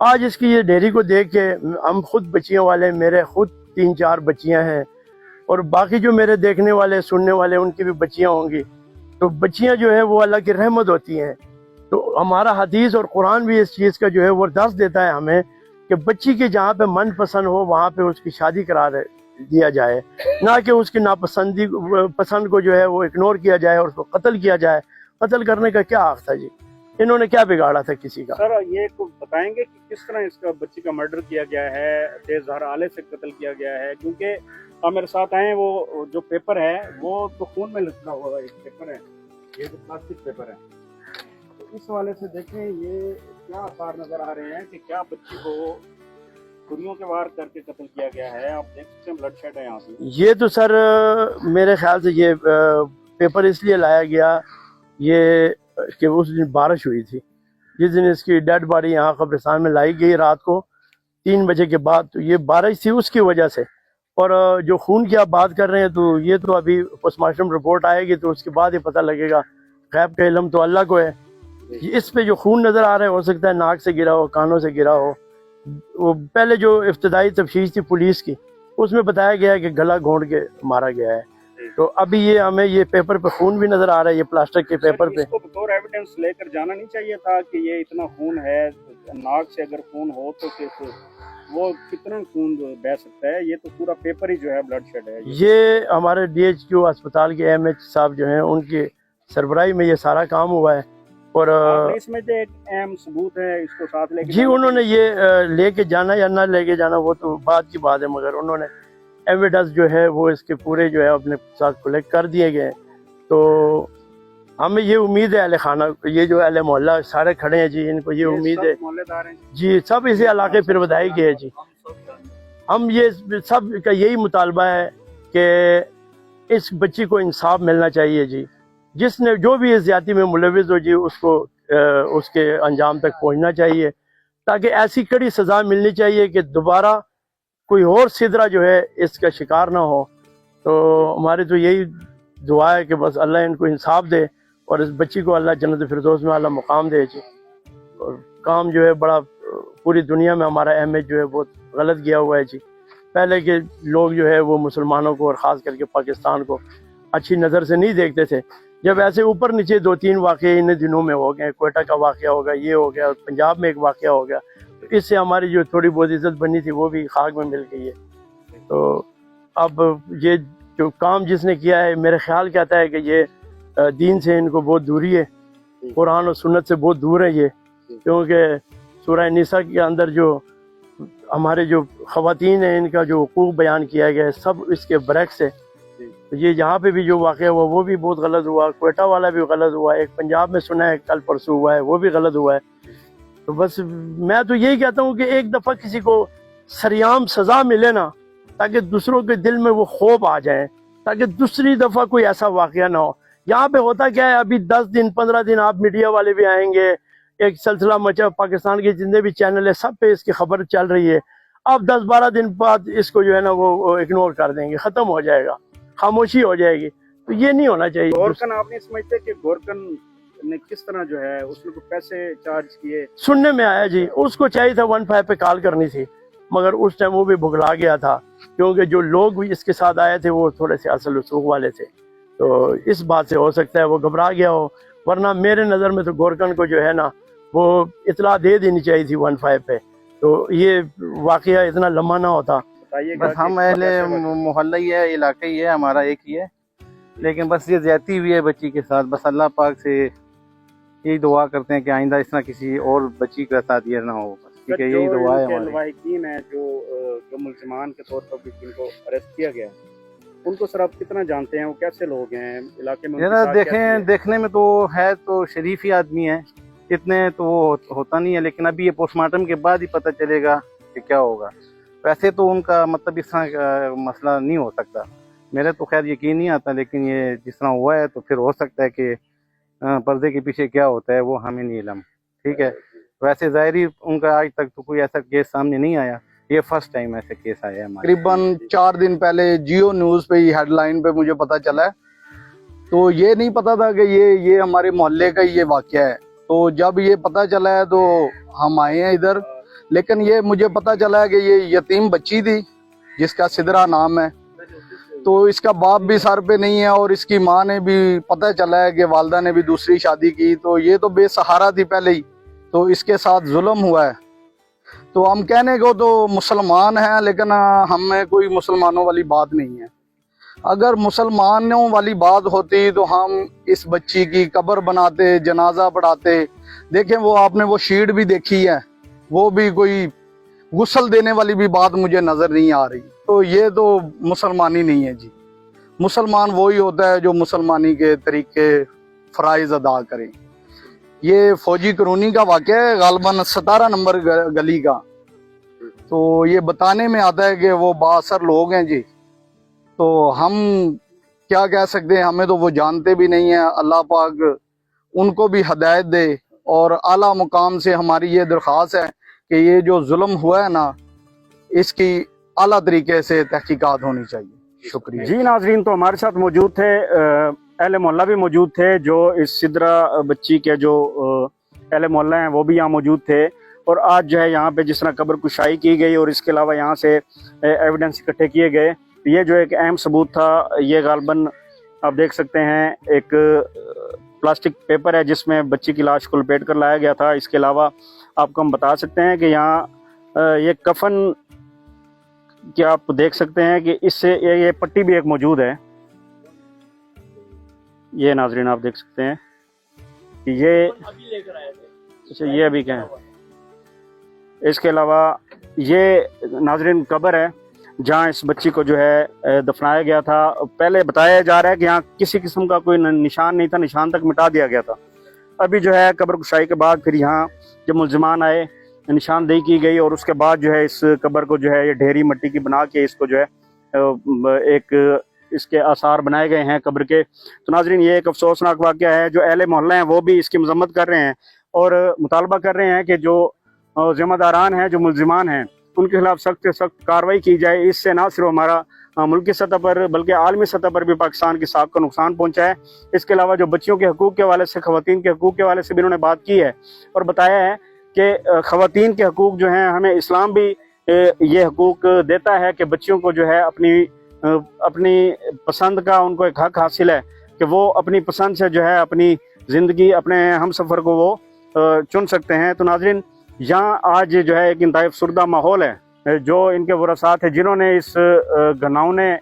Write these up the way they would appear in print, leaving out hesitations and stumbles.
آج اس کی یہ ڈیری کو دیکھ کے ہم خود بچیوں والے، میرے خود 3-4 بچیاں ہیں، اور باقی جو میرے دیکھنے والے سننے والے ان کی بھی بچیاں ہوں گی، تو بچیاں جو ہے وہ اللہ کی رحمت ہوتی ہیں۔ تو ہمارا حدیث اور قرآن بھی اس چیز کا جو ہے وہ درس دیتا ہے ہمیں کہ بچی کی جہاں پہ من پسند ہو وہاں پہ اس کی شادی کرا دیا جائے، نہ کہ اس کی پسند کو جو ہے وہ اگنور کیا جائے اور اس کو قتل کیا جائے۔ قتل کرنے کا کیا حق تھا جی؟ انہوں نے کیا بگاڑا تھا کسی کا؟ سر یہ بتائیں گے کہ کس طرح اس کا بچی کا مرڈر کیا گیا ہے، تیز دھار آلے سے قتل کیا گیا ہے؟ کیونکہ آپ میرے ساتھ آئے، وہ جو پیپر ہے وہ تو خون میں لکھا ہوا ایک پیپر ہے، یہ جو پلاسٹک پیپر ہے، تو اس حوالے سے دیکھیں یہ کیا آثار نظر آ رہے ہیں کہ کیا بچی کو چھریوں کے وار کر کے قتل کیا گیا ہے۔ آپ دیکھ سکتے ہیں بلڈ شیڈ ہے یہاں سے۔ یہ تو سر میرے خیال سے یہ پیپر اس لیے لایا گیا یہ کہ اس دن بارش ہوئی تھی، جس دن اس کی ڈیڈ باڈی یہاں قبرستان میں لائی گئی رات کو 3 بجے کے بعد، تو یہ بارش تھی اس کی وجہ سے۔ اور جو خون کی آپ بات کر رہے ہیں تو یہ تو ابھی پوسٹ مارٹم رپورٹ آئے گی تو اس کے بعد ہی پتہ لگے گا، غیب کا علم تو اللہ کو ہے۔ اس پہ جو خون نظر آ رہا ہے ہو سکتا ہے ناک سے گرا ہو، کانوں سے گرا ہو۔ وہ پہلے جو ابتدائی تفتیش تھی پولیس کی اس میں بتایا گیا ہے کہ گلا گھونٹ کے مارا گیا ہے، تو ابھی یہ ہمیں یہ پیپر پہ خون بھی نظر آ رہا ہے، یہ پلاسٹک کے پیپر پہ۔ اس کو بطور ایویڈنس لے کر جانا نہیں چاہیے تھا کہ یہ اتنا خون ہے، ناک سے اگر خون ہو تو وہ کتنا خون بہ سکتا ہے؟ یہ تو پورا پیپر ہی جو ہے بلڈ شیڈ ہے۔ یہ ہمارے DHQ اسپتال کے MH صاحب جو ہیں ان کی سربراہی میں یہ سارا کام ہوا ہے، اور اس میں جو ایک اہم ثبوت ہے اس کو ساتھ لے کے جی انہوں نے یہ لے کے جانا یا نہ لے کے جانا وہ تو بات کی بات ہے، مگر انہوں نے ایویڈنس جو ہے وہ اس کے پورے جو ہے اپنے ساتھ کلیکٹ کر دیے گئے۔ تو ہمیں یہ امید ہے اہل خانہ، یہ جو اہل محلہ سارے کھڑے ہیں جی، ان کو یہ امید ہے محلے دار ہیں جی، سب اسی علاقے پھر بدائی گئے جی۔ ہم یہ سب کا یہی مطالبہ ہے کہ اس بچی کو انصاف ملنا چاہیے جی، جس نے جو بھی اس زیادتی میں ملوث ہو جی اس کو اس کے انجام تک پہنچنا چاہیے، تاکہ ایسی کڑی سزا ملنی چاہیے کہ دوبارہ کوئی اور سدرا جو ہے اس کا شکار نہ ہو۔ تو ہماری تو یہی دعا ہے کہ بس اللہ ان کو انصاف دے اور اس بچی کو اللہ جنت فردوس میں اللہ مقام دے جی۔ اور کام جو ہے بڑا پوری دنیا میں ہمارا اہمیت جو ہے بہت غلط کیا ہوا ہے جی۔ پہلے کے لوگ جو ہے وہ مسلمانوں کو اور خاص کر کے پاکستان کو اچھی نظر سے نہیں دیکھتے تھے، جب ایسے اوپر نیچے 2-3 واقعے ان دنوں میں ہو گئے، کوئٹہ کا واقعہ ہوگا، یہ ہو گیا، پنجاب میں ایک واقعہ ہو گیا، تو اس سے ہماری جو تھوڑی بہت عزت بنی تھی وہ بھی خاک میں مل گئی ہے۔ تو اب یہ جو کام جس نے کیا ہے میرے خیال کہتا ہے کہ یہ دین سے ان کو بہت دوری ہے، قرآن اور سنت سے بہت دور ہے یہ، کیونکہ سورہ نساء کے اندر جو ہمارے جو خواتین ہیں ان کا جو حقوق بیان کیا گیا ہے سب اس کے برعکس ہے۔ یہ یہاں پہ بھی جو واقعہ ہوا وہ بھی بہت غلط ہوا، کوئٹہ والا بھی غلط ہوا، ایک پنجاب میں سنا ہے کل پرسوں ہوا ہے وہ بھی غلط ہوا ہے۔ تو بس میں تو یہی کہتا ہوں کہ ایک دفعہ کسی کو سریعام سزا ملے نا، تاکہ دوسروں کے دل میں وہ خوف آ جائیں، تاکہ دوسری دفعہ کوئی ایسا واقعہ نہ ہو۔ یہاں پہ ہوتا کیا ہے، ابھی 10 دن 15 دن آپ میڈیا والے بھی آئیں گے، ایک سلسلہ مچا، پاکستان کے جتنے بھی چینل ہے سب پہ اس کی خبر چل رہی ہے، اب 10-12 دن بعد اس کو جو ہے نا وہ اگنور کر دیں گے، ختم ہو جائے گا، خاموشی ہو جائے گی۔ تو یہ نہیں ہونا چاہیے۔ گورکن آپ نہیں سمجھتے کہ گورکن نے کس طرح جو ہے اس نے پیسے چارج کیے؟ سننے میں آیا جی اس کو چاہیے تھا 15 پہ کال کرنی تھی، مگر اس ٹائم وہ بھی بھگلا گیا تھا، کیونکہ جو لوگ بھی اس کے ساتھ آئے تھے وہ تھوڑے سے اصل رسوخ والے تھے، تو اس بات سے ہو سکتا ہے وہ گھبرا گیا ہو، ورنہ میرے نظر میں تو گورکن کو جو ہے نا وہ اطلاع دے دینی چاہیے تھی 15 پہ، تو یہ واقعہ اتنا لمبا نہ ہوتا۔ بس ہم اہل محلہ ہی ہے، علاقہ ہی ہے، ہمارا ایک ہی ہے، لیکن بس یہ زیادتی ہوئی ہے بچی کے ساتھ۔ بس اللہ پاک سے یہی دعا کرتے ہیں کہ آئندہ اس طرح کسی اور بچی کے ساتھ یہ نہ ہو، بس ٹھیک ہے، یہی دعا ہے ہماری۔ لواحقین ہیں جو ملزمان کے طور پر بھی جن کو اریسٹ کیا گیا ہے، ان کو سر آپ کتنا جانتے ہیں؟ وہ کیسے لوگ ہیں علاقے میں؟ دیکھنے میں تو ہے تو شریف ہی آدمی ہے، اتنے تو وہ ہوتا نہیں ہے، لیکن ابھی یہ پوسٹ مارٹم کے بعد ہی پتہ چلے گا کہ کیا ہوگا۔ ویسے تو ان کا مطلب اس طرح کا مسئلہ نہیں ہو سکتا، میرے تو خیر یقین نہیں آتا، لیکن یہ جس طرح ہوا ہے تو پھر ہو سکتا ہے کہ پردے کے پیچھے کیا ہوتا ہے وہ ہمیں نہیں علم، ٹھیک ہے۔ ویسے ظاہری ان کا آج تک تو کوئی ایسا کیس سامنے نہیں آیا، یہ فرسٹ ٹائم ایسے کیس آیا ہے ہمارے۔ تقریباً 4 دن پہلے جیو نیوز پہ ہیڈ لائن پہ مجھے پتا چلا ہے، تو یہ نہیں پتا تھا کہ یہ ہمارے محلے کا ہی یہ واقعہ ہے۔ تو جب یہ پتا چلا ہے تو ہم آئے ہیں ادھر، لیکن یہ مجھے پتا چلا ہے کہ یہ یتیم بچی تھی جس کا سدرا نام ہے، تو اس کا باپ بھی سر پہ نہیں ہے اور اس کی ماں نے بھی پتہ چلا ہے کہ والدہ نے بھی دوسری شادی کی، تو یہ تو بے سہارا تھی پہلے ہی، تو اس کے ساتھ ظلم ہوا ہے۔ تو ہم کہنے کو تو مسلمان ہیں لیکن ہم میں کوئی مسلمانوں والی بات نہیں ہے۔ اگر مسلمانوں والی بات ہوتی تو ہم اس بچی کی قبر بناتے، جنازہ پڑھاتے۔ دیکھیں وہ آپ نے وہ شیٹ بھی دیکھی ہے، وہ بھی کوئی غسل دینے والی بھی بات مجھے نظر نہیں آ رہی، تو یہ تو مسلمانی نہیں ہے جی۔ مسلمان وہی ہوتا ہے جو مسلمانی کے طریقے فرائض ادا کرے۔ یہ فوجی کرونی کا واقعہ ہے، غالباً 17 نمبر گلی کا، تو یہ بتانے میں آتا ہے کہ وہ بااثر لوگ ہیں جی، تو ہم کیا کہہ سکتے ہیں، ہمیں تو وہ جانتے بھی نہیں ہیں۔ اللہ پاک ان کو بھی ہدایت دے، اور اعلیٰ مقام سے ہماری یہ درخواست ہے کہ یہ جو ظلم ہوا ہے نا، اس کی اعلیٰ طریقے سے تحقیقات ہونی چاہیے۔ شکریہ جی ناظرین، تو ہمارے ساتھ موجود تھے اہل محلہ بھی موجود تھے، جو اس سدرا بچی کے جو اہل محلہ ہیں وہ بھی یہاں موجود تھے، اور آج جو ہے یہاں پہ جس طرح قبر کشائی کی گئی اور اس کے علاوہ یہاں سے ایویڈنس اکٹھے کیے گئے، یہ جو ایک اہم ثبوت تھا، یہ غالباً آپ دیکھ سکتے ہیں ایک پلاسٹک پیپر ہے جس میں بچی کی لاش کو لپیٹ کر لایا گیا تھا۔ اس کے علاوہ آپ کو ہم بتا سکتے ہیں کہ یہاں یہ کفن کہ آپ دیکھ سکتے ہیں کہ اس سے یہ پٹی بھی ایک موجود ہے، یہ ناظرین آپ دیکھ سکتے ہیں کہ یہ یہ ابھی کیا ہے۔ اس کے علاوہ یہ ناظرین قبر ہے جہاں اس بچی کو جو ہے دفنایا گیا تھا۔ پہلے بتایا جا رہا ہے کہ یہاں کسی قسم کا کوئی نشان نہیں تھا، نشان تک مٹا دیا گیا تھا۔ ابھی جو ہے قبر کشائی کے بعد پھر یہاں جب ملزمان آئے، نشاندہی کی گئی، اور اس کے بعد جو ہے اس قبر کو جو ہے یہ ڈھیری مٹی کی بنا کے اس کو جو ہے ایک اس کے آثار بنائے گئے ہیں قبر کے۔ تو ناظرین یہ ایک افسوسناک واقعہ ہے، جو اہل محلہ ہیں وہ بھی اس کی مذمت کر رہے ہیں اور مطالبہ کر رہے ہیں کہ جو ذمہ داران ہیں، جو ملزمان ہیں، ان کے خلاف سخت سے سخت کارروائی کی جائے۔ اس سے نہ صرف ہمارا ملکی سطح پر بلکہ عالمی سطح پر بھی پاکستان کی ساکھ کو نقصان پہنچا ہے۔ اس کے علاوہ جو بچیوں کے حقوق کے حوالے سے، خواتین کے حقوق کے حوالے سے بھی انہوں نے بات کی ہے اور بتایا ہے کہ خواتین کے حقوق جو ہیں، ہمیں اسلام بھی یہ حقوق دیتا ہے کہ بچیوں کو جو ہے اپنی پسند کا ان کو ایک حق حاصل ہے کہ وہ اپنی پسند سے جو ہے اپنی زندگی، اپنے ہم سفر کو وہ چن سکتے ہیں۔ تو ناظرین یہاں آج جو ہے ایک انتہائی افسردہ ماحول ہے، جو ان کے ورثات ہیں جنہوں نے اس گھناؤنے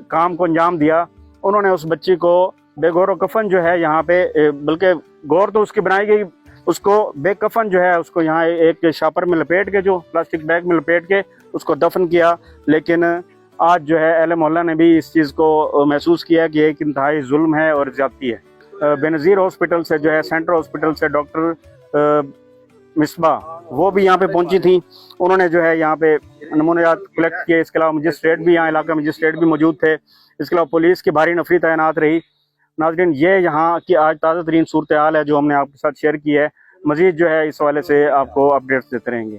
کام کو انجام دیا، انہوں نے اس بچی کو بے گور و کفن جو ہے یہاں پہ، بلکہ گور تو اس کی بنائی گئی، اس کو بے کفن جو ہے اس کو یہاں ایک شاپر میں لپیٹ کے، جو پلاسٹک بیگ میں لپیٹ کے اس کو دفن کیا۔ لیکن آج جو ہے اہل محلہ نے بھی اس چیز کو محسوس کیا کہ ایک انتہائی ظلم ہے اور زیادتی ہے۔ بے نظیر ہاسپٹل سے جو ہے، سینٹرل ہاسپٹل سے ڈاکٹر مصباح وہ بھی یہاں پہ پہنچی تھیں، انہوں نے جو ہے یہاں پہ نمونیات کلیکٹ کیے۔ اس کے علاوہ مجسٹریٹ بھی یہاں علاقہ مجسٹریٹ بھی موجود تھے، اس کے علاوہ پولیس کی بھاری نفری تعینات رہی۔ ناظرین یہ یہاں کی آج تازہ ترین صورتحال ہے جو ہم نے آپ کے ساتھ شیئر کی ہے۔ مزید جو ہے اس حوالے سے آپ کو اپڈیٹس دیتے رہیں گے۔